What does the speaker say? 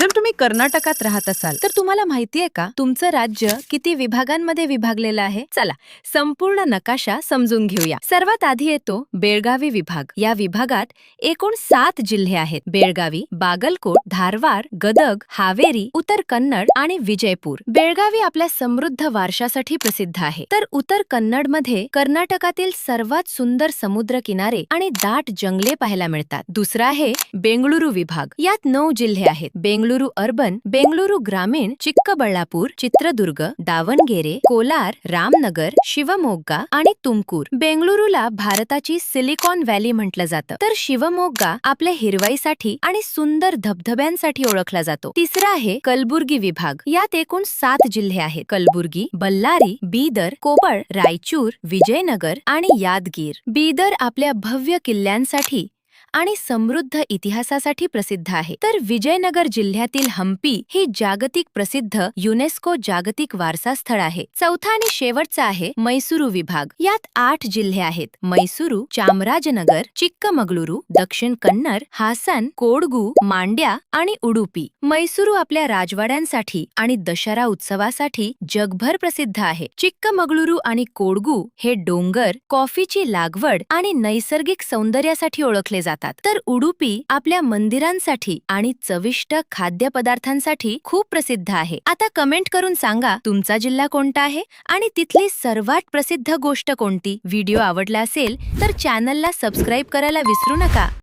जर तुम्ही कर्नाटकात राहत असाल तर तुम्हाला माहितीये का तुमचं राज्य किती विभागांमध्ये विभागलेलं आहे? चला संपूर्ण नकाशा समजून घेऊया. सर्वात आधी येतो बेळगावी विभाग. या विभागात एकूण 7 जिल्हे आहेत. बेळगावी, बागलकोट, धारवाड, गदग, हावेरी, उत्तर कन्नड आणि विजयपूर. बेळगावी आपल्या समृद्ध वारशासाठी प्रसिद्ध आहे. तर उत्तर कन्नड मध्ये कर्नाटकातील सर्वात सुंदर समुद्र किनारे आणि दाट जंगले पाहायला मिळतात. दुसरा आहे बेंगळुरू विभाग. यात 9 जिल्हे आहेत. बेंगळुरू अर्बन, बेंगळुरू ग्रामीण, चिक्कबळ्ळापूर, चित्रदुर्ग, दावणगेरे, कोलार, रामनगर, शिवमोग्गा आणि तुमकूर. बेंगळुरूला भारताची सिलिकॉन व्हॅली म्हटलं जातं, तर शिवमोग्गा आपल्या हिरवाईसाठी आणि सुंदर धबधब्यांसाठी ओळखला जातो. तिसरा आहे कलबुर्गी विभाग. यात एकूण 7 जिल्हे आहेत. कलबुर्गी, बल्लारी, बीदर, कोपळ, रायचूर, विजयनगर आणि यादगीर. बीदर आपल्या भव्य किल्ल्यांसाठी आणि समृद्ध इतिहासासाठी प्रसिद्ध आहे. तर विजयनगर जिल्ह्यातील हम्पी ही जागतिक प्रसिद्ध युनेस्को जागतिक वारसा स्थळ आहे. चौथा आणि शेवटचा आहे मैसूरू विभाग. यात 8 जिल्हे आहेत. मैसूरू, चामराजनगर, चिक्कमगळुरू, दक्षिण कन्नड, हासन, कोडगू, मांड्या आणि उडुपी. मैसूरू आपल्या राजवाड्यांसाठी आणि दशहरा उत्सवासाठी जगभर प्रसिद्ध आहे. चिक्कमगळुरू आणि कोडगू हे डोंगर, कॉफीची लागवड आणि नैसर्गिक सौंदर्यासाठी ओळखले जातात. तर उडुपी आपल्या मंदिरांसाठी आणि चविष्ट खाद्यपदार्थांसाठी खूप प्रसिद्ध आहे. आता कमेंट करून सांगा तुमचा जिल्हा कोणता आहे आणि तिथली सर्वात प्रसिद्ध गोष्ट कोणती. व्हिडिओ आवडला असेल तर चॅनलला सबस्क्राईब करायला विसरू नका.